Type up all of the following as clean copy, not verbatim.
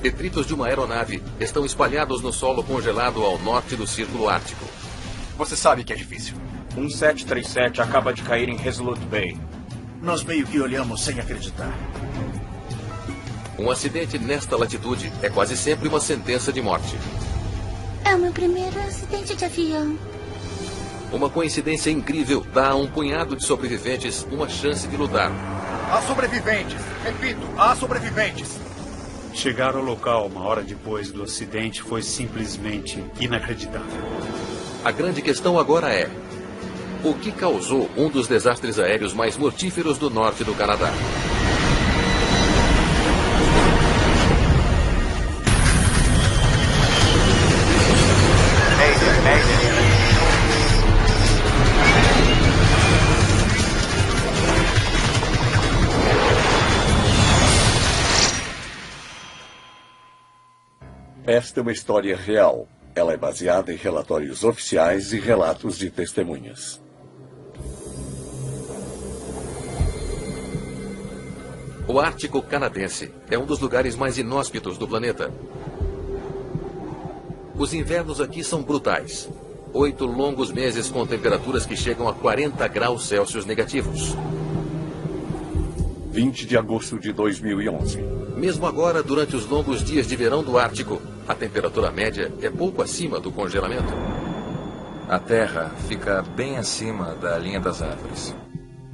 Detritos de uma aeronave estão espalhados no solo congelado ao norte do Círculo Ártico. Você sabe que é difícil. Um 737 acaba de cair em Resolute Bay. Nós meio que olhamos sem acreditar. Um acidente nesta latitude é quase sempre uma sentença de morte. É o meu primeiro acidente de avião. Uma coincidência incrível dá a um punhado de sobreviventes uma chance de lutar. Há sobreviventes. Repito, há sobreviventes. Chegar ao local uma hora depois do acidente foi simplesmente inacreditável. A grande questão agora é: o que causou um dos desastres aéreos mais mortíferos do norte do Canadá? Esta é uma história real. Ela é baseada em relatórios oficiais e relatos de testemunhas. O Ártico canadense é um dos lugares mais inóspitos do planeta. Os invernos aqui são brutais. 8 longos meses com temperaturas que chegam a 40 graus Celsius negativos. 20 de agosto de 2011. Mesmo agora, durante os longos dias de verão do Ártico, a temperatura média é pouco acima do congelamento. A Terra fica bem acima da linha das árvores.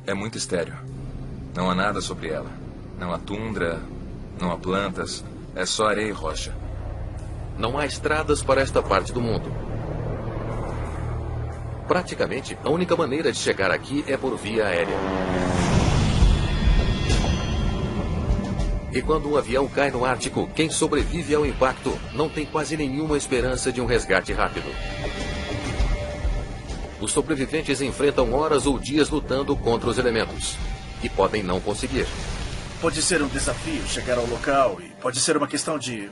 É muito estéril. Não há nada sobre ela. Não há tundra, não há plantas, é só areia e rocha. Não há estradas para esta parte do mundo. Praticamente, a única maneira de chegar aqui é por via aérea. E quando um avião cai no Ártico, quem sobrevive ao impacto não tem quase nenhuma esperança de um resgate rápido. Os sobreviventes enfrentam horas ou dias lutando contra os elementos. E podem não conseguir. Pode ser um desafio chegar ao local e pode ser uma questão de,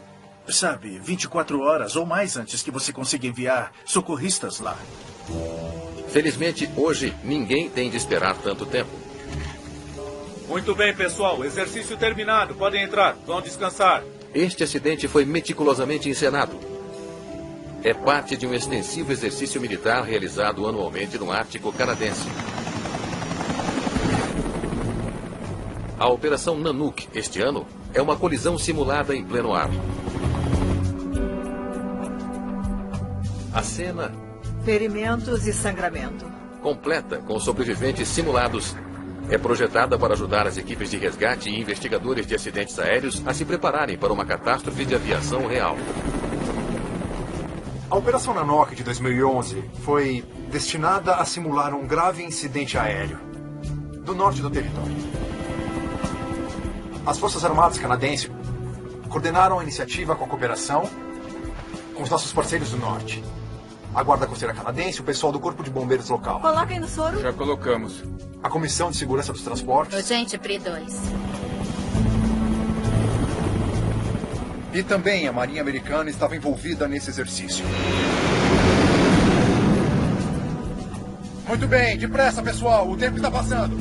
24 horas ou mais antes que você consiga enviar socorristas lá. Felizmente, hoje, ninguém tem de esperar tanto tempo. Muito bem, pessoal. Exercício terminado. Podem entrar. Vão descansar. Este acidente foi meticulosamente encenado. É parte de um extensivo exercício militar realizado anualmente no Ártico canadense. A Operação Nanook, este ano, é uma colisão simulada em pleno ar. A cena... Ferimentos e sangramento. Completa com sobreviventes simulados, é projetada para ajudar as equipes de resgate e investigadores de acidentes aéreos a se prepararem para uma catástrofe de aviação real. A Operação Nanook de 2011 foi destinada a simular um grave incidente aéreo do norte do território. As Forças Armadas canadenses coordenaram a iniciativa com a cooperação com os nossos parceiros do norte. A Guarda Costeira Canadense e o pessoal do Corpo de Bombeiros local. Coloquem no soro. Já colocamos. A Comissão de Segurança dos Transportes. Urgente, PRI 2. E também a Marinha Americana estava envolvida nesse exercício. Muito bem, depressa, pessoal. O tempo está passando.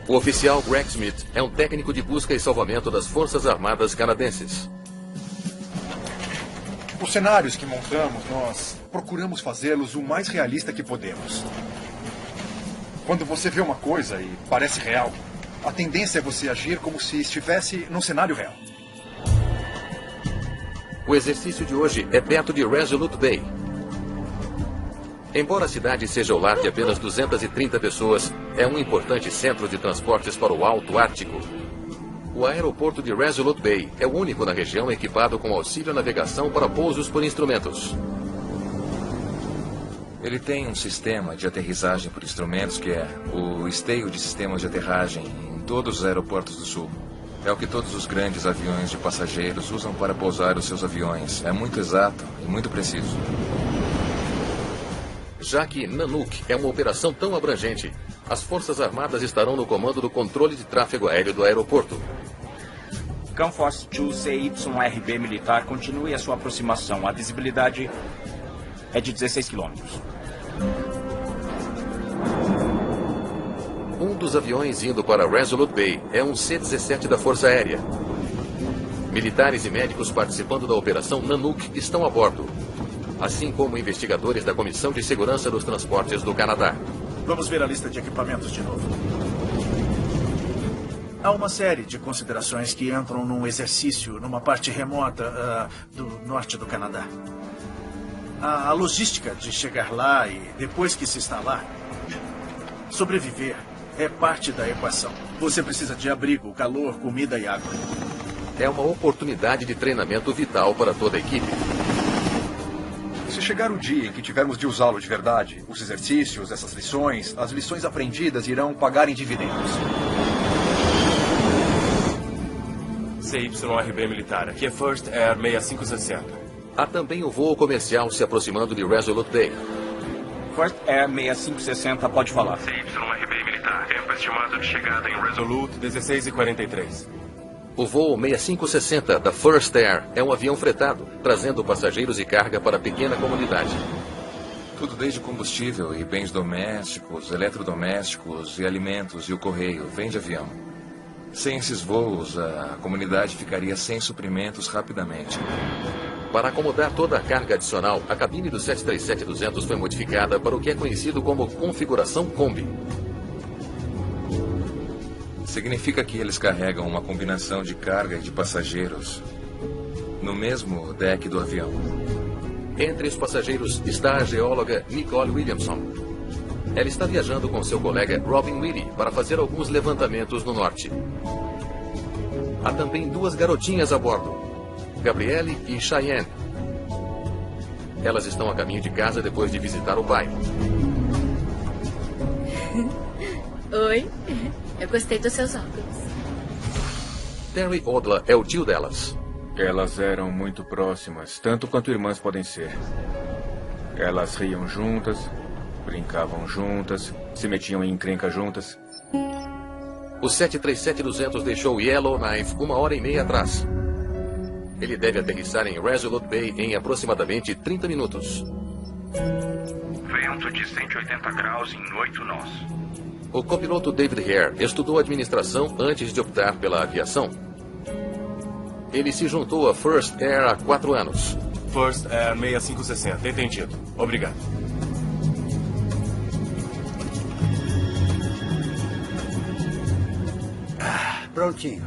O oficial Greg Smith é um técnico de busca e salvamento das Forças Armadas canadenses. Os cenários que montamos, nós procuramos fazê-los o mais realista que podemos. Quando você vê uma coisa e parece real, a tendência é você agir como se estivesse num cenário real. O exercício de hoje é perto de Resolute Bay. Embora a cidade seja o lar de apenas 230 pessoas, é um importante centro de transportes para o Alto Ártico. O aeroporto de Resolute Bay é o único na região equipado com auxílio navegação para pousos por instrumentos. Ele tem um sistema de aterrissagem por instrumentos que é o esteio de sistemas de aterragem em todos os aeroportos do sul. É o que todos os grandes aviões de passageiros usam para pousar os seus aviões. É muito exato e muito preciso. Já que Nanook é uma operação tão abrangente, as Forças Armadas estarão no comando do controle de tráfego aéreo do aeroporto. Canforce 2 CYRB militar, continue a sua aproximação. A visibilidade é de 16 quilômetros. Um dos aviões indo para Resolute Bay é um C-17 da Força Aérea. Militares e médicos participando da Operação Nanook estão a bordo, assim como investigadores da Comissão de Segurança dos Transportes do Canadá. Vamos ver a lista de equipamentos de novo. Há uma série de considerações que entram num exercício numa parte remota do norte do Canadá. A logística de chegar lá e, depois que se está lá, sobreviver é parte da equação. Você precisa de abrigo, calor, comida e água. É uma oportunidade de treinamento vital para toda a equipe. Se chegar o dia em que tivermos de usá-lo de verdade, os exercícios, essas lições, as lições aprendidas irão pagar em dividendos. CYRB militar, aqui é First Air 6560. Há também o voo comercial se aproximando de Resolute Bay. First Air 6560, pode falar. CYRB militar, tempo estimado de chegada em Resolute 16h43. O voo 6560 da First Air é um avião fretado, trazendo passageiros e carga para a pequena comunidade. Tudo desde combustível e bens domésticos, eletrodomésticos e alimentos e o correio vem de avião. Sem esses voos, a comunidade ficaria sem suprimentos rapidamente. Para acomodar toda a carga adicional, a cabine do 737-200 foi modificada para o que é conhecido como configuração Kombi. Significa que eles carregam uma combinação de carga e de passageiros no mesmo deck do avião. Entre os passageiros está a geóloga Nicole Williamson. Ela está viajando com seu colega Robin Whitty para fazer alguns levantamentos no norte. Há também duas garotinhas a bordo, Gabrielle e Cheyenne. Elas estão a caminho de casa depois de visitar o pai. Oi, eu gostei dos seus óculos. Terry Odla é o tio delas. Elas eram muito próximas, tanto quanto irmãs podem ser. Elas riam juntas, brincavam juntas, se metiam em encrenca juntas. O 737-200 deixou Yellowknife 1h30 atrás. Ele deve aterrissar em Resolute Bay em aproximadamente 30 minutos. Vento de 180 graus em 8 nós. O copiloto David Hare estudou administração antes de optar pela aviação. Ele se juntou a First Air há 4 anos. First Air 6560, entendido. Obrigado. Prontinho.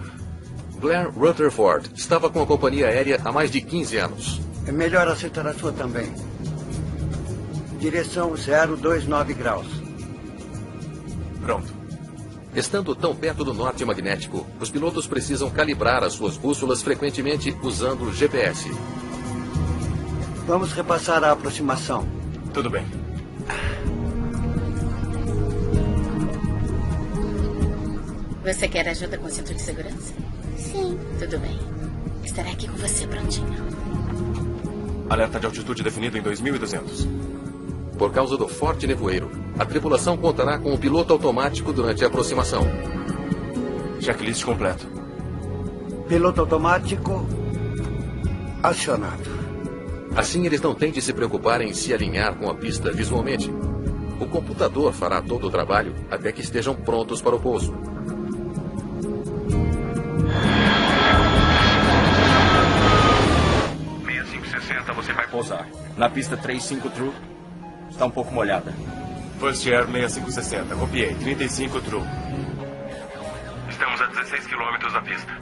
Blair Rutherford estava com a companhia aérea há mais de 15 anos. É melhor aceitar a sua também. Direção 029 graus. Pronto. Estando tão perto do norte magnético, os pilotos precisam calibrar as suas bússolas frequentemente usando o GPS. Vamos repassar a aproximação. Tudo bem. Você quer ajuda com o cinto de segurança? Sim. Tudo bem. Estarei aqui com você, prontinho. Alerta de altitude definido em 2200. Por causa do forte nevoeiro, a tripulação contará com um piloto automático durante a aproximação. Checklist completo. Piloto automático acionado. Assim, eles não têm de se preocupar em se alinhar com a pista visualmente. O computador fará todo o trabalho até que estejam prontos para o pouso. Você vai pousar. Na pista 35 True, está um pouco molhada. First Air 6560, copiei. 35 True. Estamos a 16 km da pista.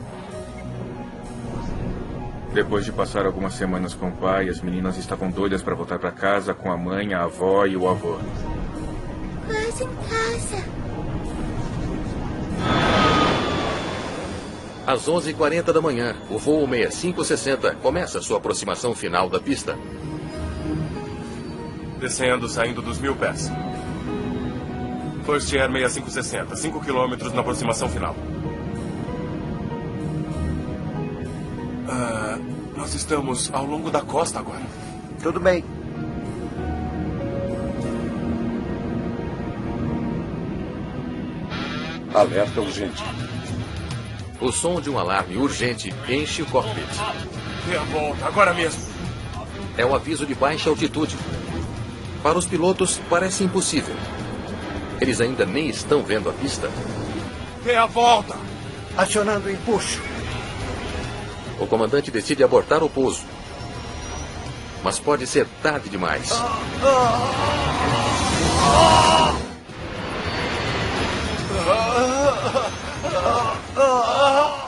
Depois de passar algumas semanas com o pai, as meninas estavam doidas para voltar para casa com a mãe, a avó e o avô. Quase em casa. Às 11h40 da manhã, o voo 6560 começa sua aproximação final da pista. Descendo, saindo dos 1000 pés. First Air 6560, 5 km na aproximação final. Nós estamos ao longo da costa agora. Tudo bem. Alerta urgente. O som de um alarme urgente enche o cockpit. Dê a volta, agora mesmo. É um aviso de baixa altitude. Para os pilotos, parece impossível. Eles ainda nem estão vendo a pista. Dê a volta. Acionando o empuxo. O comandante decide abortar o pouso. Mas pode ser tarde demais.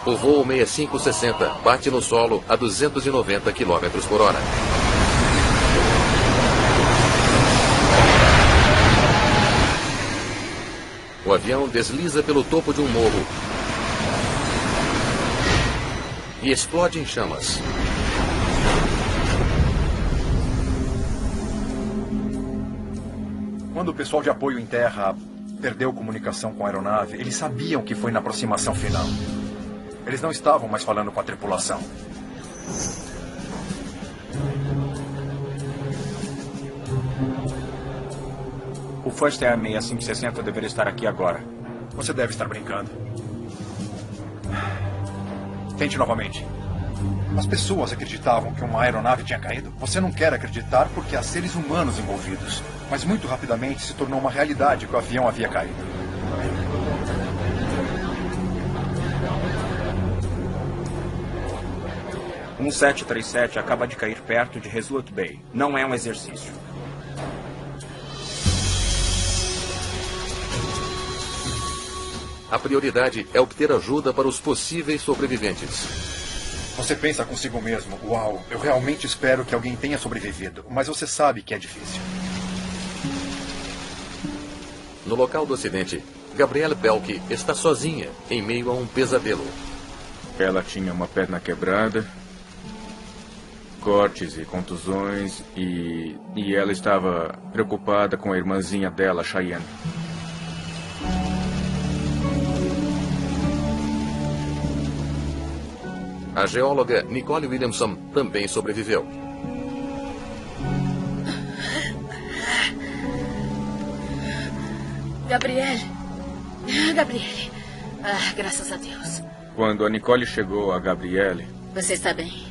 O voo 6560 bate no solo a 290 km por hora. O avião desliza pelo topo de um morro e explode em chamas. Quando o pessoal de apoio em terra perdeu comunicação com a aeronave, eles sabiam que foi na aproximação final. Eles não estavam mais falando com a tripulação. O First Air 6560 deveria estar aqui agora. Você deve estar brincando. Tente novamente. As pessoas acreditavam que uma aeronave tinha caído. Você não quer acreditar porque há seres humanos envolvidos. Mas muito rapidamente se tornou uma realidade que o avião havia caído. Um 737 acaba de cair perto de Resolute Bay. Não é um exercício. A prioridade é obter ajuda para os possíveis sobreviventes. Você pensa consigo mesmo, uau, eu realmente espero que alguém tenha sobrevivido, mas você sabe que é difícil. No local do acidente, Gabrielle Belk está sozinha, em meio a um pesadelo. Ela tinha uma perna quebrada, cortes e contusões, e ela estava preocupada com a irmãzinha dela, Cheyenne. A geóloga Nicole Williamson também sobreviveu. Gabrielle. Gabrielle. Ah, graças a Deus. Quando a Nicole chegou a Gabrielle... Você está bem?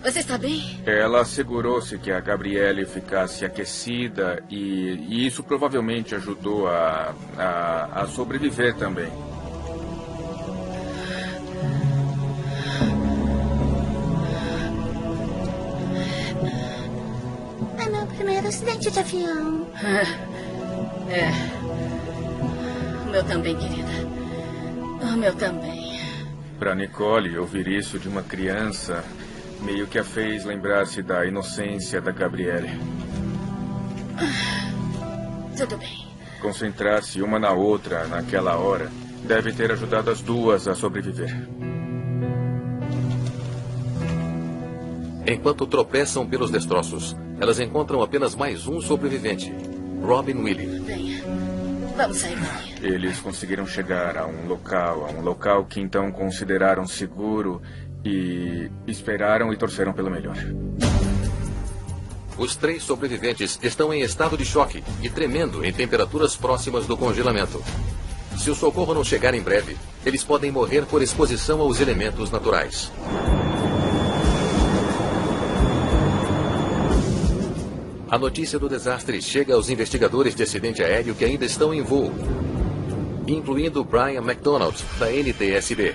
Você está bem? Ela assegurou-se que a Gabrielle ficasse aquecida e isso provavelmente ajudou a sobreviver também. É meu primeiro acidente de avião. É. O meu também, querida. O meu também. Para Nicole, ouvir isso de uma criança meio que a fez lembrar-se da inocência da Gabrielle. Tudo bem. Concentrar-se uma na outra naquela hora deve ter ajudado as duas a sobreviver. Enquanto tropeçam pelos destroços, elas encontram apenas mais um sobrevivente, Robin Willey. Venha. Vamos sair daqui. Eles conseguiram chegar a um local que então consideraram seguro e esperaram e torceram pelo melhor. Os 3 sobreviventes estão em estado de choque e tremendo em temperaturas próximas do congelamento. Se o socorro não chegar em breve, eles podem morrer por exposição aos elementos naturais. A notícia do desastre chega aos investigadores de acidente aéreo que ainda estão em voo, incluindo Brian McDonald, da NTSB.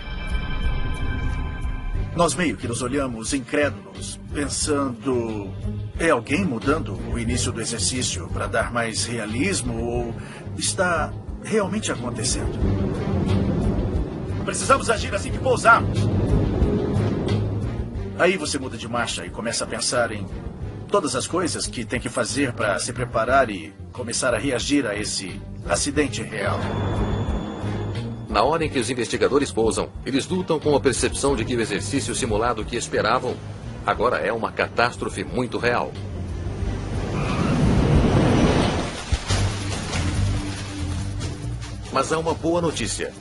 Nós meio que nos olhamos incrédulos, pensando... É alguém mudando o início do exercício para dar mais realismo ou está realmente acontecendo? Precisamos agir assim que pousarmos. Aí você muda de marcha e começa a pensar em todas as coisas que tem que fazer para se preparar e começar a reagir a esse acidente real. Na hora em que os investigadores pousam, eles lutam com a percepção de que o exercício simulado que esperavam agora é uma catástrofe muito real. Mas há uma boa notícia.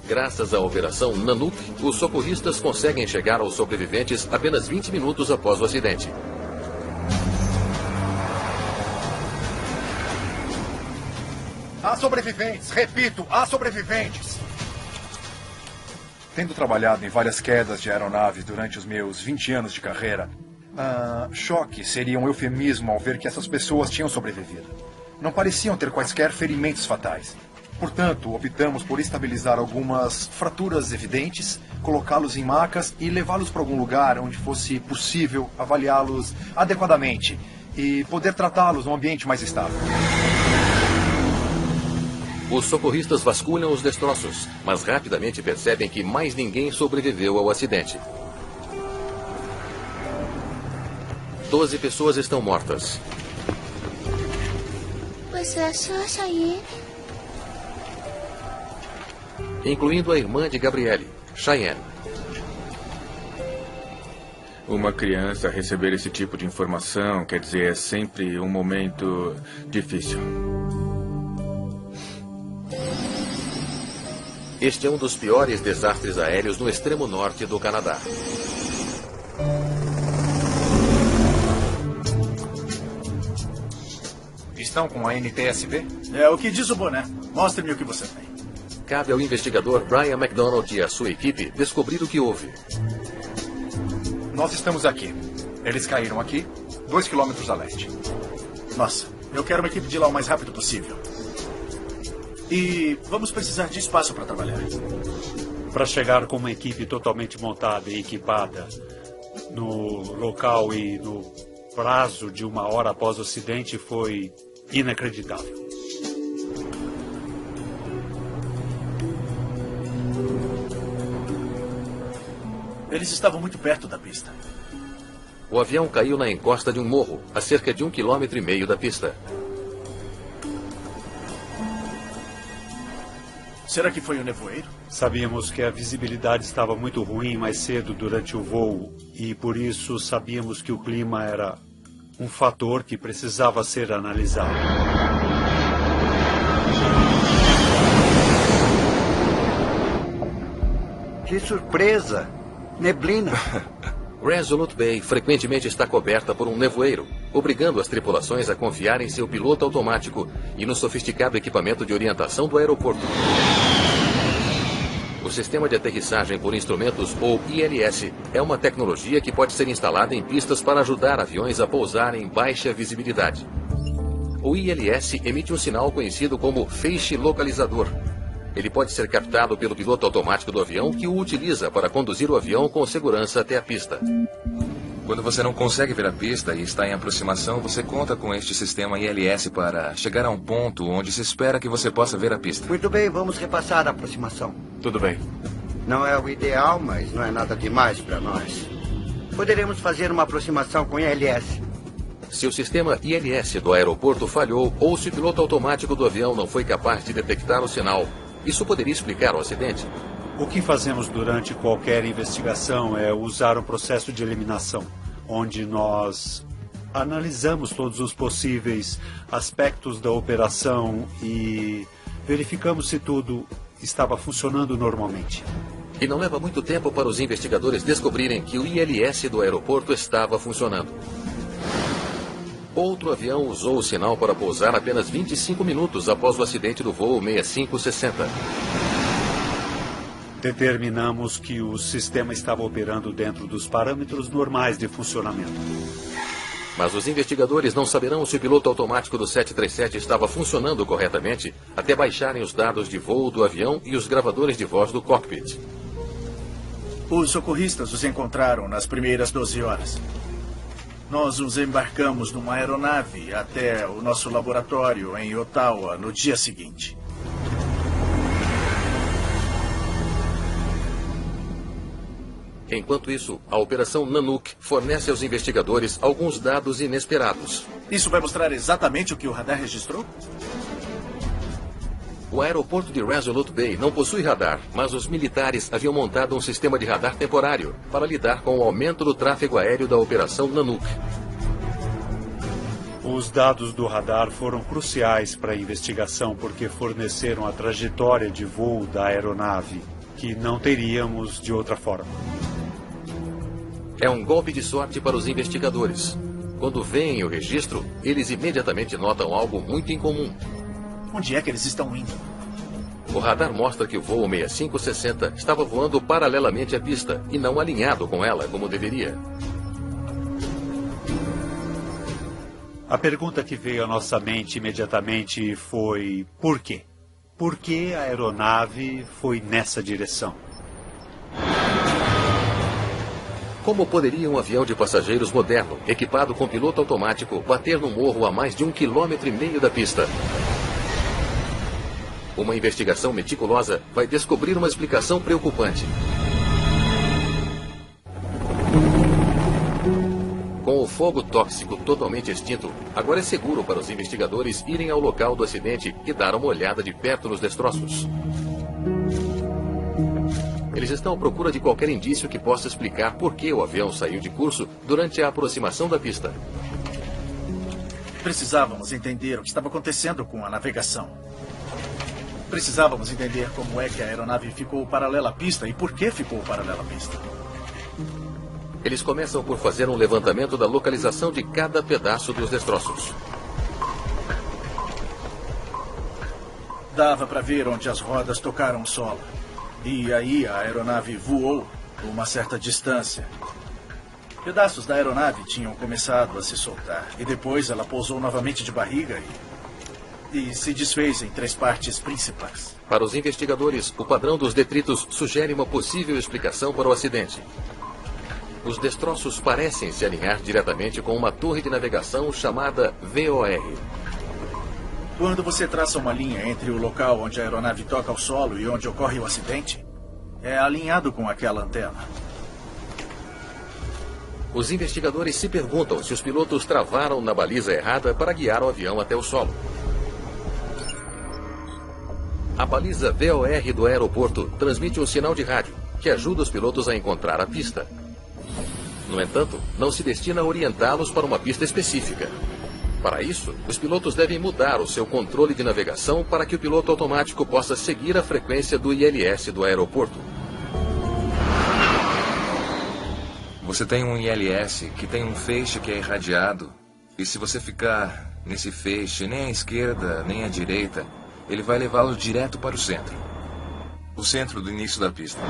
Graças à Operação Nanook, os socorristas conseguem chegar aos sobreviventes apenas 20 minutos após o acidente. Há sobreviventes, repito, há sobreviventes. Tendo trabalhado em várias quedas de aeronaves durante os meus 20 anos de carreira, choque seria um eufemismo ao ver que essas pessoas tinham sobrevivido. Não pareciam ter quaisquer ferimentos fatais. Portanto, optamos por estabilizar algumas fraturas evidentes, colocá-los em macas e levá-los para algum lugar onde fosse possível avaliá-los adequadamente e poder tratá-los num ambiente mais estável. Os socorristas vasculham os destroços, mas rapidamente percebem que mais ninguém sobreviveu ao acidente. 12 pessoas estão mortas. Você achou, Cheyenne? Incluindo a irmã de Gabrielle, Cheyenne. Uma criança receber esse tipo de informação, quer dizer, é sempre um momento difícil. Este é um dos piores desastres aéreos no extremo norte do Canadá. Estão com a NTSB? É o que diz o boné. Mostre-me o que você tem. Cabe ao investigador Brian McDonald e à sua equipe descobrir o que houve. Nós estamos aqui. Eles caíram aqui, 2 quilômetros a leste. Nossa, eu quero uma equipe de lá o mais rápido possível. E vamos precisar de espaço para trabalhar. Para chegar com uma equipe totalmente montada e equipada no local e no prazo de 1 hora após o acidente foi inacreditável. Eles estavam muito perto da pista. O avião caiu na encosta de um morro, a cerca de 1,5 km da pista. Será que foi o nevoeiro? Sabíamos que a visibilidade estava muito ruim mais cedo durante o voo e por isso sabíamos que o clima era um fator que precisava ser analisado. Que surpresa! Neblina. Resolute Bay frequentemente está coberta por um nevoeiro, obrigando as tripulações a confiar em seu piloto automático e no sofisticado equipamento de orientação do aeroporto. O sistema de aterrissagem por instrumentos, ou ILS, é uma tecnologia que pode ser instalada em pistas para ajudar aviões a pousar em baixa visibilidade. O ILS emite um sinal conhecido como feixe localizador. Ele pode ser captado pelo piloto automático do avião, que o utiliza para conduzir o avião com segurança até a pista. Quando você não consegue ver a pista e está em aproximação, você conta com este sistema ILS para chegar a um ponto onde se espera que você possa ver a pista. Muito bem, vamos repassar a aproximação. Tudo bem. Não é o ideal, mas não é nada demais para nós. Poderemos fazer uma aproximação com ILS. Se o sistema ILS do aeroporto falhou ou se o piloto automático do avião não foi capaz de detectar o sinal, isso poderia explicar o acidente. O que fazemos durante qualquer investigação é usar um processo de eliminação, onde nós analisamos todos os possíveis aspectos da operação e verificamos se tudo estava funcionando normalmente. E não leva muito tempo para os investigadores descobrirem que o ILS do aeroporto estava funcionando. Outro avião usou o sinal para pousar apenas 25 minutos após o acidente do voo 6560. Determinamos que o sistema estava operando dentro dos parâmetros normais de funcionamento. Mas os investigadores não saberão se o piloto automático do 737 estava funcionando corretamente até baixarem os dados de voo do avião e os gravadores de voz do cockpit. Os socorristas os encontraram nas primeiras 12 horas. Nós os embarcamos numa aeronave até o nosso laboratório em Ottawa no dia seguinte. Enquanto isso, a Operação Nanook fornece aos investigadores alguns dados inesperados. Isso vai mostrar exatamente o que o radar registrou? O aeroporto de Resolute Bay não possui radar, mas os militares haviam montado um sistema de radar temporário para lidar com o aumento do tráfego aéreo da Operação Nanook. Os dados do radar foram cruciais para a investigação porque forneceram a trajetória de voo da aeronave, que não teríamos de outra forma. É um golpe de sorte para os investigadores. Quando veem o registro, eles imediatamente notam algo muito incomum. Onde é que eles estão indo? O radar mostra que o voo 6560 estava voando paralelamente à pista e não alinhado com ela como deveria. A pergunta que veio à nossa mente imediatamente foi: por quê? por que a aeronave foi nessa direção. Como poderia um avião de passageiros moderno, equipado com piloto automático, bater no morro a mais de 1,5 km da pista? Uma investigação meticulosa vai descobrir uma explicação preocupante. Com o fogo tóxico totalmente extinto, agora é seguro para os investigadores irem ao local do acidente e dar uma olhada de perto nos destroços. Eles estão à procura de qualquer indício que possa explicar por que o avião saiu de curso durante a aproximação da pista. Precisávamos entender o que estava acontecendo com a navegação. Precisávamos entender como é que a aeronave ficou paralela à pista e por que ficou paralela à pista. Eles começam por fazer um levantamento da localização de cada pedaço dos destroços. Dava para ver onde as rodas tocaram o solo. E aí a aeronave voou uma certa distância. Pedaços da aeronave tinham começado a se soltar. E depois ela pousou novamente de barriga e se desfez em 3 partes principais. Para os investigadores, o padrão dos detritos sugere uma possível explicação para o acidente. Os destroços parecem se alinhar diretamente com uma torre de navegação chamada VOR. Quando você traça uma linha entre o local onde a aeronave toca o solo e onde ocorre o acidente, é alinhado com aquela antena. Os investigadores se perguntam se os pilotos travaram na baliza errada para guiar o avião até o solo. A baliza VOR do aeroporto transmite um sinal de rádio que ajuda os pilotos a encontrar a pista. No entanto, não se destina a orientá-los para uma pista específica. Para isso, os pilotos devem mudar o seu controle de navegação para que o piloto automático possa seguir a frequência do ILS do aeroporto. Você tem um ILS que tem um feixe que é irradiado, e se você ficar nesse feixe, nem à esquerda, nem à direita, ele vai levá-lo direto para o centro. O centro do início da pista.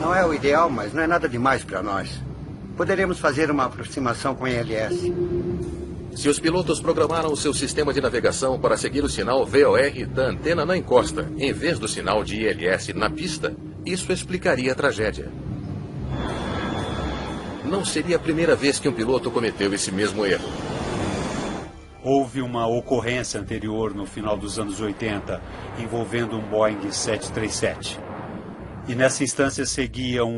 Não é o ideal, mas não é nada demais para nós. Poderemos fazer uma aproximação com o ILS. Se os pilotos programaram o seu sistema de navegação para seguir o sinal VOR da antena na encosta, em vez do sinal de ILS na pista, isso explicaria a tragédia. Não seria a primeira vez que um piloto cometeu esse mesmo erro. Houve uma ocorrência anterior no final dos anos 80, envolvendo um Boeing 737. E nessa instância seguiam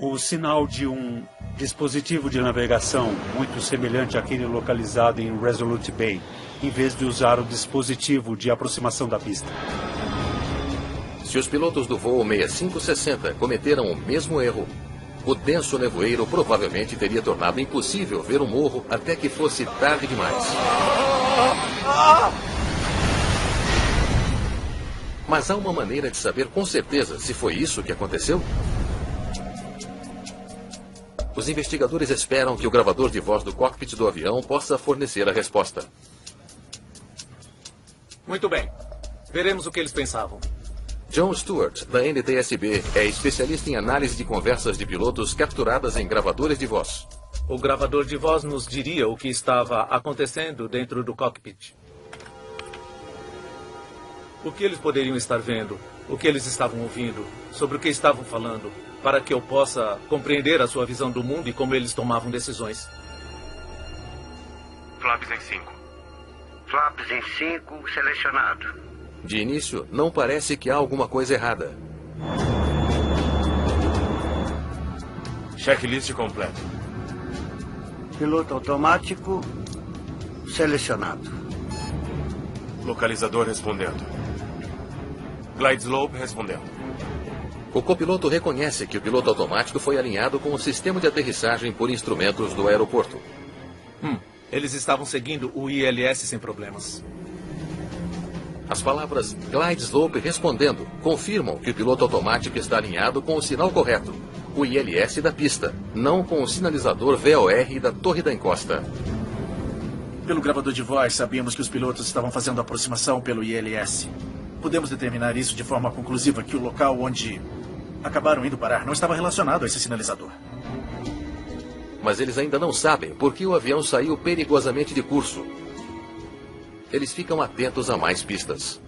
o sinal de um dispositivo de navegação muito semelhante àquele localizado em Resolute Bay, em vez de usar o dispositivo de aproximação da pista. Se os pilotos do voo 6560 cometeram o mesmo erro, o denso nevoeiro provavelmente teria tornado impossível ver o morro até que fosse tarde demais. Mas há uma maneira de saber com certeza se foi isso que aconteceu? Os investigadores esperam que o gravador de voz do cockpit do avião possa fornecer a resposta. Muito bem. Veremos o que eles pensavam. John Stewart, da NTSB, é especialista em análise de conversas de pilotos capturadas em gravadores de voz. O gravador de voz nos diria o que estava acontecendo dentro do cockpit. O que eles poderiam estar vendo, o que eles estavam ouvindo, sobre o que estavam falando, para que eu possa compreender a sua visão do mundo e como eles tomavam decisões. Flaps em 5. Flaps em 5, selecionado. De início, não parece que há alguma coisa errada. Checklist completo. Piloto automático selecionado. Localizador respondendo. Glide slope respondendo. O copiloto reconhece que o piloto automático foi alinhado com o sistema de aterrissagem por instrumentos do aeroporto. Eles estavam seguindo o ILS sem problemas. As palavras glide slope respondendo confirmam que o piloto automático está alinhado com o sinal correto, o ILS da pista, não com o sinalizador VOR da torre da encosta. Pelo gravador de voz, sabíamos que os pilotos estavam fazendo a aproximação pelo ILS. Pudemos determinar isso de forma conclusiva, que o local onde acabaram indo parar não estava relacionado a esse sinalizador. Mas eles ainda não sabem por que o avião saiu perigosamente de curso. eles ficam atentos a mais pistas.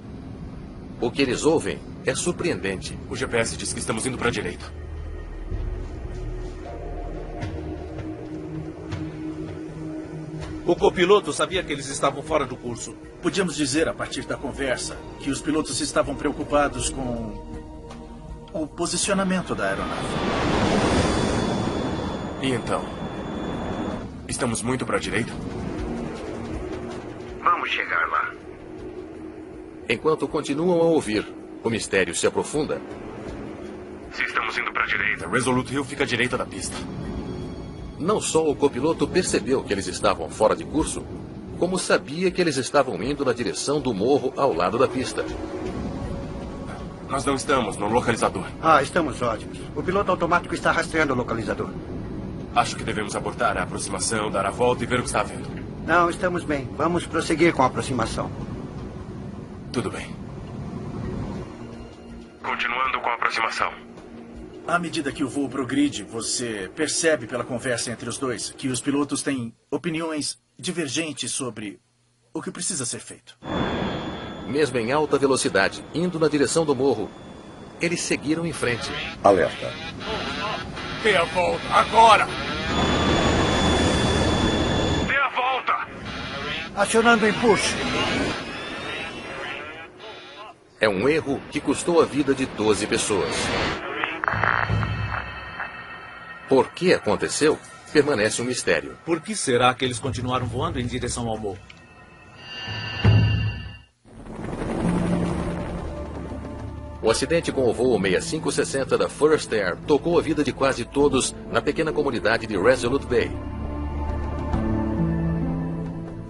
O que eles ouvem é surpreendente. O GPS diz que estamos indo para a direita. O copiloto sabia que eles estavam fora do curso. Podíamos dizer, a partir da conversa, que os pilotos estavam preocupados com o posicionamento da aeronave. E então? Estamos muito para a direita? Vamos chegar lá. Enquanto continuam a ouvir, o mistério se aprofunda. Se estamos indo para a direita, Resolute Hill fica à direita da pista. Não só o copiloto percebeu que eles estavam fora de curso, como sabia que eles estavam indo na direção do morro ao lado da pista. Nós não estamos no localizador. Estamos ótimos. O piloto automático está rastreando o localizador. Acho que devemos abortar a aproximação, dar a volta e ver o que está havendo. Não, estamos bem. Vamos prosseguir com a aproximação. Tudo bem. Continuando com a aproximação. À medida que o voo progride, você percebe pela conversa entre os dois que os pilotos têm opiniões divergentes sobre o que precisa ser feito. Mesmo em alta velocidade, indo na direção do morro, eles seguiram em frente. Alerta. Dê a volta, agora! Dê a volta! Acionando o empuxo. É um erro que custou a vida de 12 pessoas. Por que aconteceu? Permanece um mistério. Por que será que eles continuaram voando em direção ao morro? O acidente com o voo 6560 da First Air tocou a vida de quase todos na pequena comunidade de Resolute Bay.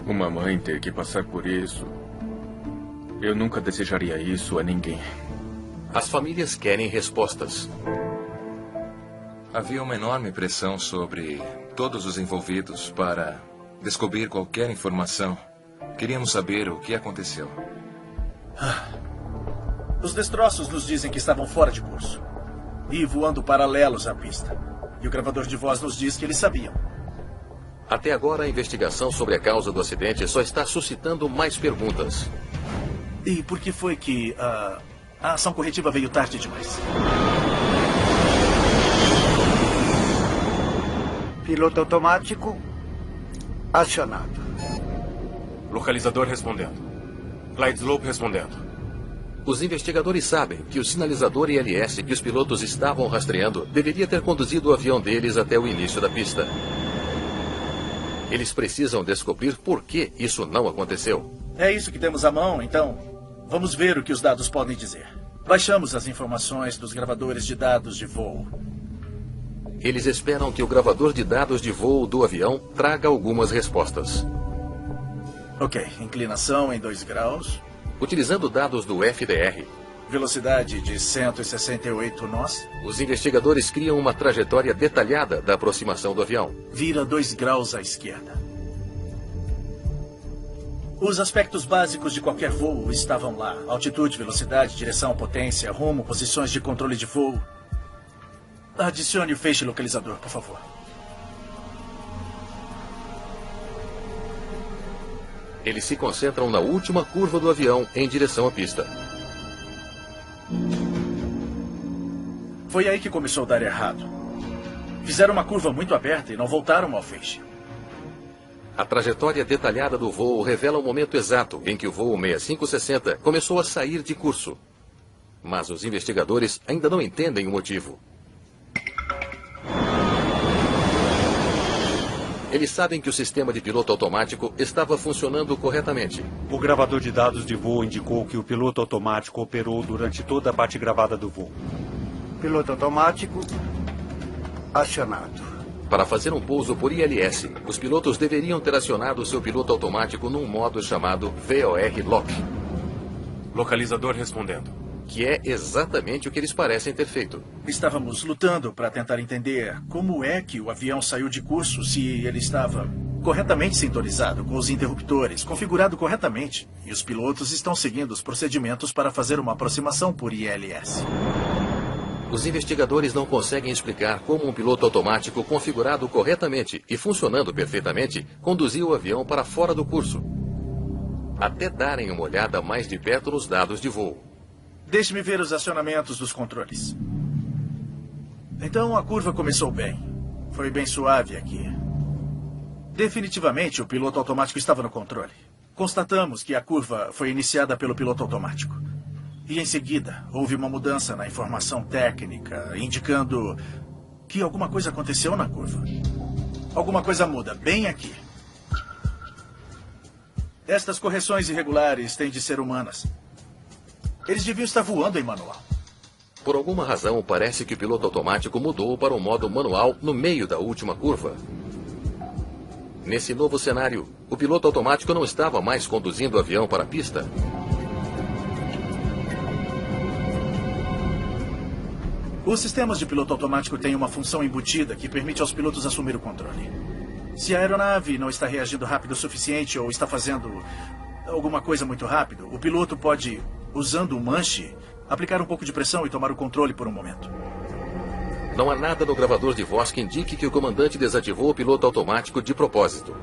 Uma mãe ter que passar por isso. Eu nunca desejaria isso a ninguém. As famílias querem respostas. Havia uma enorme pressão sobre todos os envolvidos para descobrir qualquer informação. Queríamos saber o que aconteceu. Os destroços nos dizem que estavam fora de curso e voando paralelos à pista. E o gravador de voz nos diz que eles sabiam. Até agora, a investigação sobre a causa do acidente só está suscitando mais perguntas. E por que foi que a ação corretiva veio tarde demais? Piloto automático acionado. Localizador respondendo. Glide slope respondendo. Os investigadores sabem que o sinalizador ILS que os pilotos estavam rastreando deveria ter conduzido o avião deles até o início da pista. Eles precisam descobrir por que isso não aconteceu. É isso que temos à mão, então vamos ver o que os dados podem dizer. Baixamos as informações dos gravadores de dados de voo. Eles esperam que o gravador de dados de voo do avião traga algumas respostas. Ok, inclinação em 2 graus. Utilizando dados do FDR. Velocidade de 168 nós. Os investigadores criam uma trajetória detalhada da aproximação do avião. Vira 2 graus à esquerda. Os aspectos básicos de qualquer voo estavam lá. Altitude, velocidade, direção, potência, rumo, posições de controle de voo. Adicione o feixe localizador, por favor. Eles se concentram na última curva do avião em direção à pista. Foi aí que começou a dar errado. Fizeram uma curva muito aberta e não voltaram ao feixe. A trajetória detalhada do voo revela o momento exato em que o voo 6560 começou a sair de curso. Mas os investigadores ainda não entendem o motivo. Eles sabem que o sistema de piloto automático estava funcionando corretamente. O gravador de dados de voo indicou que o piloto automático operou durante toda a parte gravada do voo. Piloto automático acionado. Para fazer um pouso por ILS, os pilotos deveriam ter acionado seu piloto automático num modo chamado VOR Lock. Localizador respondendo. Que é exatamente o que eles parecem ter feito. Estávamos lutando para tentar entender como é que o avião saiu de curso se ele estava corretamente sintonizado com os interruptores, configurado corretamente, e os pilotos estão seguindo os procedimentos para fazer uma aproximação por ILS. Os investigadores não conseguem explicar como um piloto automático configurado corretamente e funcionando perfeitamente conduziu o avião para fora do curso. até darem uma olhada mais de perto nos dados de voo. Deixe-me ver os acionamentos dos controles. Então a curva começou bem. Foi bem suave aqui. Definitivamente o piloto automático estava no controle. Constatamos que a curva foi iniciada pelo piloto automático. E em seguida houve uma mudança na informação técnica, indicando que alguma coisa aconteceu na curva. Alguma coisa muda bem aqui. Estas correções irregulares têm de ser humanas. Eles deviam estar voando em manual. Por alguma razão, parece que o piloto automático mudou para o modo manual no meio da última curva. Nesse novo cenário, o piloto automático não estava mais conduzindo o avião para a pista. Os sistemas de piloto automático têm uma função embutida que permite aos pilotos assumir o controle. Se a aeronave não está reagindo rápido o suficiente ou está fazendo alguma coisa muito rápido, o piloto pode, usando o manche, aplicar um pouco de pressão e tomar o controle por um momento. Não há nada no gravador de voz que indique que o comandante desativou o piloto automático de propósito.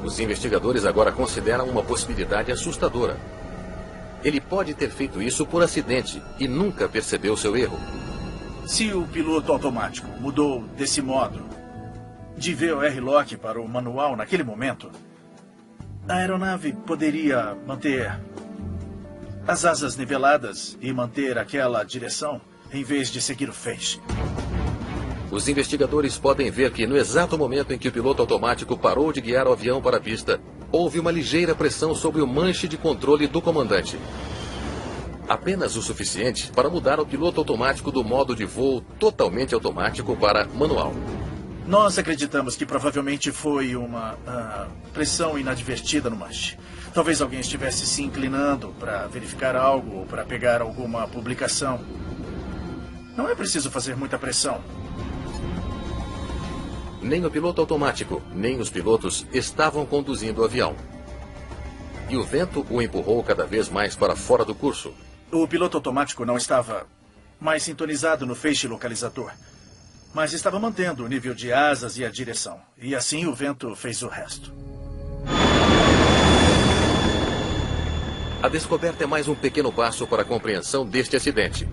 Os investigadores agora consideram uma possibilidade assustadora. Ele pode ter feito isso por acidente e nunca percebeu seu erro. Se o piloto automático mudou desse modo, de VOR lock para o manual naquele momento, a aeronave poderia manter as asas niveladas e manter aquela direção em vez de seguir o feixe. Os investigadores podem ver que no exato momento em que o piloto automático parou de guiar o avião para a pista, houve uma ligeira pressão sobre o manche de controle do comandante. Apenas o suficiente para mudar o piloto automático do modo de voo totalmente automático para manual. Nós acreditamos que provavelmente foi uma pressão inadvertida no manche. Talvez alguém estivesse se inclinando para verificar algo ou para pegar alguma publicação. Não é preciso fazer muita pressão. Nem o piloto automático, nem os pilotos estavam conduzindo o avião. E o vento o empurrou cada vez mais para fora do curso. O piloto automático não estava mais sintonizado no feixe localizador, mas estava mantendo o nível de asas e a direção. E assim o vento fez o resto. A descoberta é mais um pequeno passo para a compreensão deste acidente.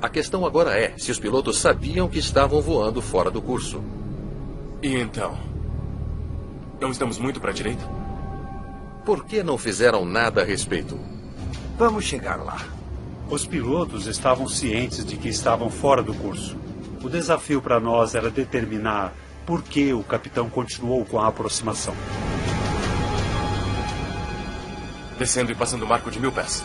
A questão agora é se os pilotos sabiam que estavam voando fora do curso. E então? Não estamos muito para a direita? Por que não fizeram nada a respeito? Vamos chegar lá. Os pilotos estavam cientes de que estavam fora do curso. O desafio para nós era determinar por que o capitão continuou com a aproximação. Descendo e passando o marco de 1000 pés.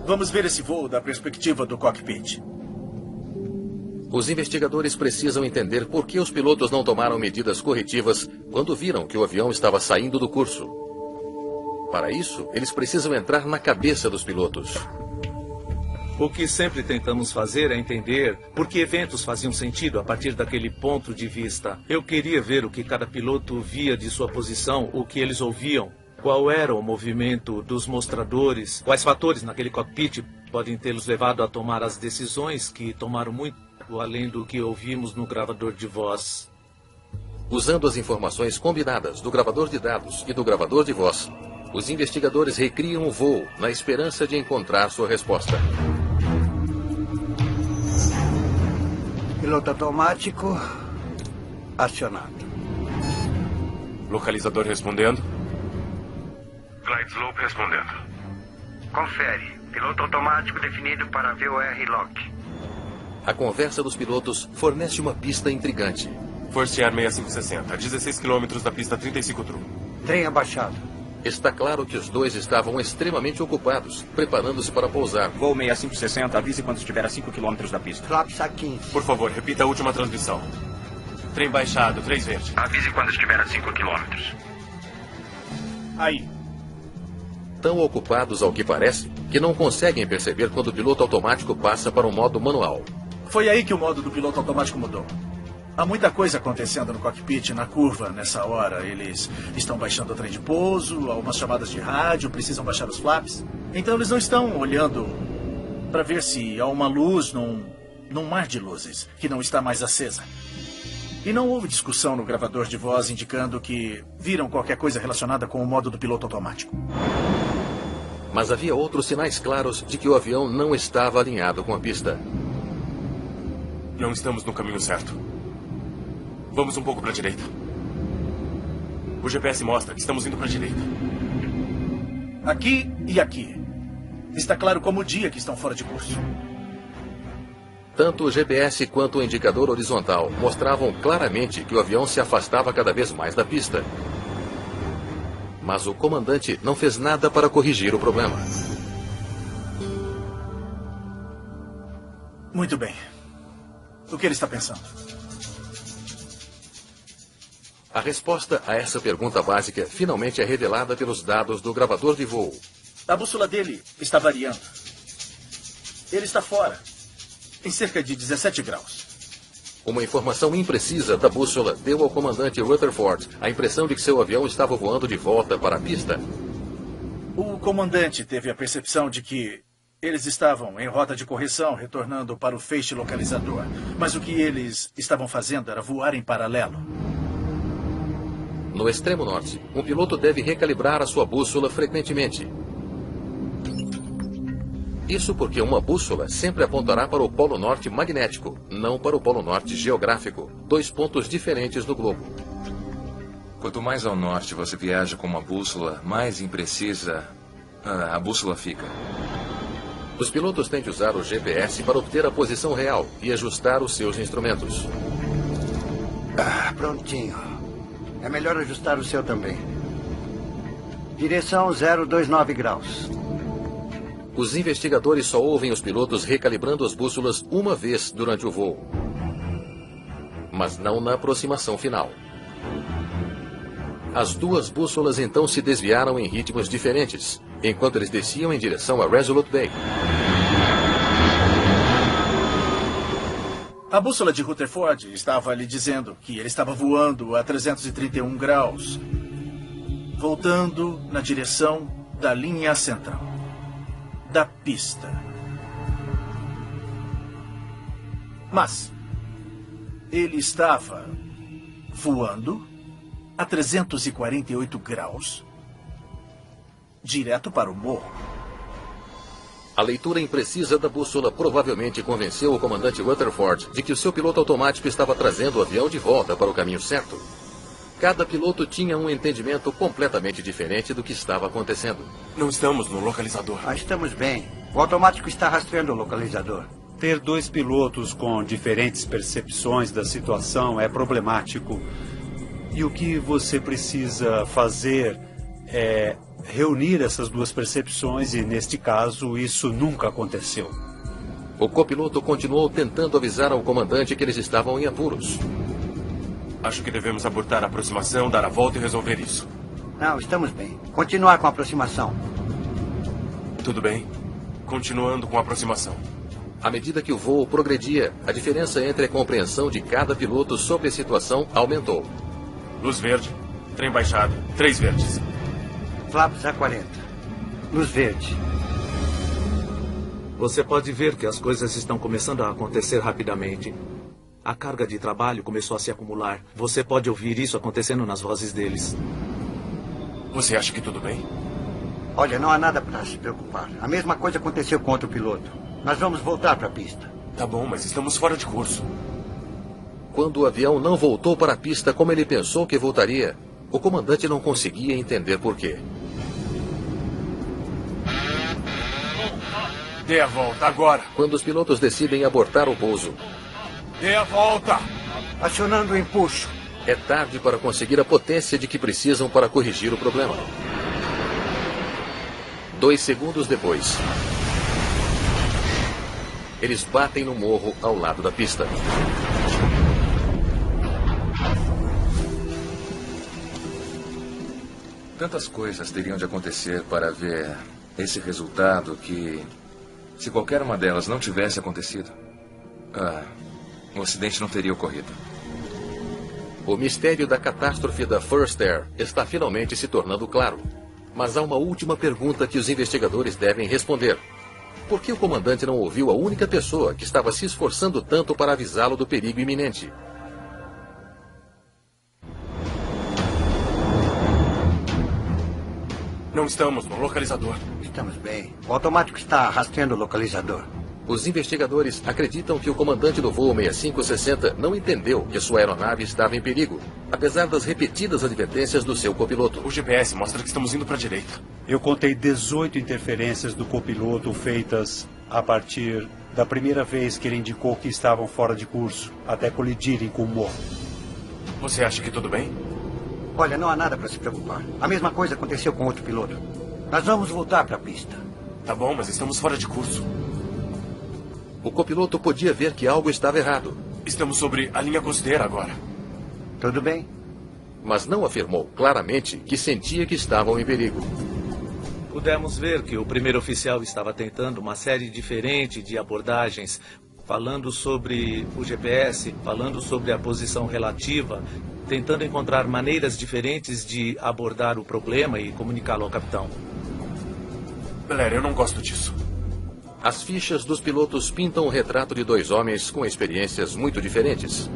Vamos ver esse voo da perspectiva do cockpit. Os investigadores precisam entender por que os pilotos não tomaram medidas corretivas quando viram que o avião estava saindo do curso. Para isso, eles precisam entrar na cabeça dos pilotos. O que sempre tentamos fazer é entender por que eventos faziam sentido a partir daquele ponto de vista. Eu queria ver o que cada piloto via de sua posição, o que eles ouviam. Qual era o movimento dos mostradores? Quais fatores naquele cockpit podem tê-los levado a tomar as decisões que tomaram muito além do que ouvimos no gravador de voz? Usando as informações combinadas do gravador de dados e do gravador de voz, os investigadores recriam o voo na esperança de encontrar sua resposta. Piloto automático acionado. Localizador respondendo. Glide Slope respondendo. Confere. Piloto automático definido para VOR lock. A conversa dos pilotos fornece uma pista intrigante. First Air 6560, a 16 km da pista 35 True. Trem abaixado. Está claro que os dois estavam extremamente ocupados, preparando-se para pousar. Voo 6560, avise quando estiver a 5 km da pista. Flaps a 15. Por favor, repita a última transmissão. Trem baixado, 3 verde. Avise quando estiver a 5 km. Aí. Tão ocupados, ao que parece, que não conseguem perceber quando o piloto automático passa para o modo manual. Foi aí que o modo do piloto automático mudou. Há muita coisa acontecendo no cockpit, na curva, nessa hora. Eles estão baixando o trem de pouso, algumas chamadas de rádio, precisam baixar os flaps. Então eles não estão olhando para ver se há uma luz num mar de luzes que não está mais acesa. E não houve discussão no gravador de voz indicando que viram qualquer coisa relacionada com o modo do piloto automático. Mas havia outros sinais claros de que o avião não estava alinhado com a pista. Não estamos no caminho certo. Vamos um pouco para a direita. O GPS mostra que estamos indo para a direita. Aqui e aqui. Está claro como o dia que estão fora de curso. Tanto o GPS quanto o indicador horizontal mostravam claramente que o avião se afastava cada vez mais da pista. Mas o comandante não fez nada para corrigir o problema. Muito bem. O que ele está pensando? A resposta a essa pergunta básica finalmente é revelada pelos dados do gravador de voo. A bússola dele está variando. Ele está fora, em cerca de 17 graus. Uma informação imprecisa da bússola deu ao comandante Rutherford a impressão de que seu avião estava voando de volta para a pista. O comandante teve a percepção de que eles estavam em rota de correção, retornando para o feixe localizador. Mas o que eles estavam fazendo era voar em paralelo. No extremo norte, um piloto deve recalibrar a sua bússola frequentemente. Isso porque uma bússola sempre apontará para o Polo Norte magnético, não para o Polo Norte geográfico, 2 pontos diferentes no globo. Quanto mais ao norte você viaja com uma bússola, mais imprecisa a bússola fica. Os pilotos têm de usar o GPS para obter a posição real e ajustar os seus instrumentos. Prontinho. É melhor ajustar o seu também. Direção 029 graus. Os investigadores só ouvem os pilotos recalibrando as bússolas uma vez durante o voo. Mas não na aproximação final. As duas bússolas então se desviaram em ritmos diferentes, enquanto eles desciam em direção a Resolute Bay. A bússola de Rutherford estava lhe dizendo que ele estava voando a 331 graus, voltando na direção da linha central da pista. Mas ele estava voando a 348 graus, direto para o morro. A leitura imprecisa da bússola provavelmente convenceu o comandante Rutherford de que o seu piloto automático estava trazendo o avião de volta para o caminho certo. Cada piloto tinha um entendimento completamente diferente do que estava acontecendo. Não estamos no localizador. Estamos bem. O automático está rastreando o localizador. Ter 2 pilotos com diferentes percepções da situação é problemático. E o que você precisa fazer é reunir essas 2 percepções e, neste caso, isso nunca aconteceu. O copiloto continuou tentando avisar ao comandante que eles estavam em apuros. Acho que devemos abortar a aproximação, dar a volta e resolver isso. Não, estamos bem. Continuar com a aproximação. Tudo bem. Continuando com a aproximação. À medida que o voo progredia, a diferença entre a compreensão de cada piloto sobre a situação aumentou. Luz verde, trem baixado, 3 verdes. Flaps A40. Luz verde. Você pode ver que as coisas estão começando a acontecer rapidamente. A carga de trabalho começou a se acumular. Você pode ouvir isso acontecendo nas vozes deles. Você acha que tudo bem? Olha, não há nada para se preocupar. A mesma coisa aconteceu com outro piloto. Nós vamos voltar para a pista. Tá bom, mas estamos fora de curso. Quando o avião não voltou para a pista como ele pensou que voltaria, o comandante não conseguia entender por quê. Dê a volta, agora. Quando os pilotos decidem abortar o pouso, dê a volta. Acionando o empuxo. É tarde para conseguir a potência de que precisam para corrigir o problema. 2 segundos depois, eles batem no morro ao lado da pista. Tantas coisas teriam de acontecer para ver esse resultado que, se qualquer uma delas não tivesse acontecido, o acidente não teria ocorrido. O mistério da catástrofe da First Air está finalmente se tornando claro. Mas há uma última pergunta que os investigadores devem responder. Por que o comandante não ouviu a única pessoa que estava se esforçando tanto para avisá-lo do perigo iminente? Não estamos no localizador. Estamos bem. O automático está rastreando o localizador. Os investigadores acreditam que o comandante do voo 6560 não entendeu que sua aeronave estava em perigo, apesar das repetidas advertências do seu copiloto. O GPS mostra que estamos indo para a direita. Eu contei 18 interferências do copiloto feitas a partir da primeira vez que ele indicou que estavam fora de curso, até colidirem com o morro. Você acha que tudo bem? Olha, não há nada para se preocupar. A mesma coisa aconteceu com outro piloto. Nós vamos voltar para a pista. Tá bom, mas estamos fora de curso. O copiloto podia ver que algo estava errado. Estamos sobre a linha costeira agora. Tudo bem. Mas não afirmou claramente que sentia que estavam em perigo. Pudemos ver que o primeiro oficial estava tentando uma série diferente de abordagens, falando sobre o GPS, falando sobre a posição relativa, tentando encontrar maneiras diferentes de abordar o problema e comunicá-lo ao capitão. Galera, eu não gosto disso. As fichas dos pilotos pintam o retrato de dois homens com experiências muito diferentes.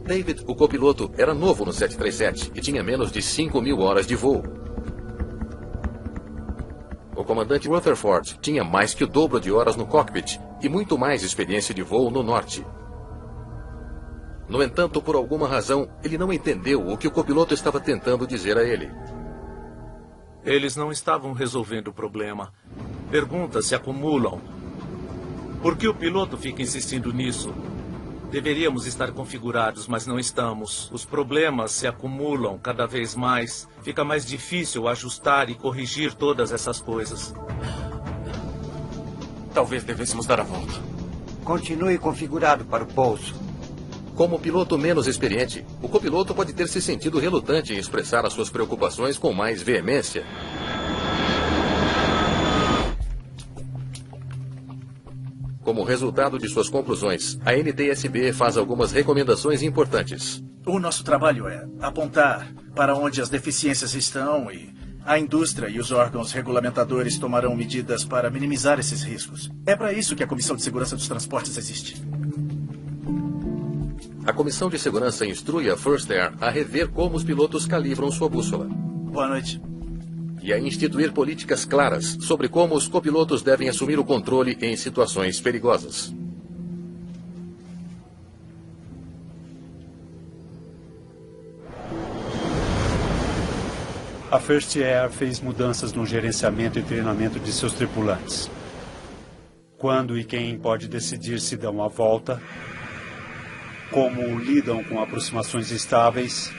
David, o copiloto, era novo no 737 e tinha menos de 5.000 horas de voo. O comandante Rutherford tinha mais que o dobro de horas no cockpit e muito mais experiência de voo no norte. No entanto, por alguma razão, ele não entendeu o que o copiloto estava tentando dizer a ele. Eles não estavam resolvendo o problema. Perguntas se acumulam. Por que o piloto fica insistindo nisso? Deveríamos estar configurados, mas não estamos. Os problemas se acumulam cada vez mais. Fica mais difícil ajustar e corrigir todas essas coisas. Talvez devêssemos dar a volta. Continue configurado para o pouso. Como piloto menos experiente, o copiloto pode ter se sentido relutante em expressar as suas preocupações com mais veemência. Como resultado de suas conclusões, a NTSB faz algumas recomendações importantes. O nosso trabalho é apontar para onde as deficiências estão e a indústria e os órgãos regulamentadores tomarão medidas para minimizar esses riscos. É para isso que a Comissão de Segurança dos Transportes existe. A Comissão de Segurança instrui a First Air a rever como os pilotos calibram sua bússola. Boa noite. E a instituir políticas claras sobre como os copilotos devem assumir o controle em situações perigosas. A First Air fez mudanças no gerenciamento e treinamento de seus tripulantes. Quando e quem pode decidir se dão a volta, como lidam com aproximações estáveis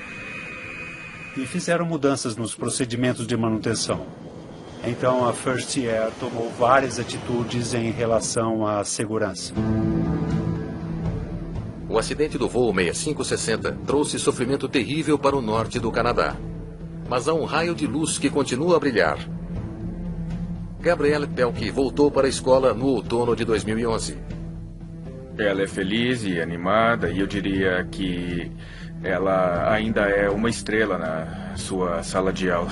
e fizeram mudanças nos procedimentos de manutenção. Então a First Air tomou várias atitudes em relação à segurança. O acidente do voo 6560 trouxe sofrimento terrível para o norte do Canadá. Mas há um raio de luz que continua a brilhar. Gabrielle Pelkey voltou para a escola no outono de 2011. Ela é feliz e animada, e eu diria que ela ainda é uma estrela na sua sala de aula.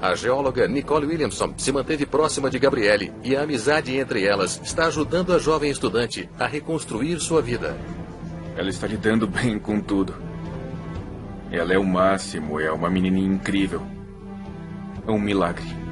A geóloga Nicole Williamson se manteve próxima de Gabrielle e a amizade entre elas está ajudando a jovem estudante a reconstruir sua vida. Ela está lidando bem com tudo. Ela é o máximo, é uma menininha incrível. É um milagre.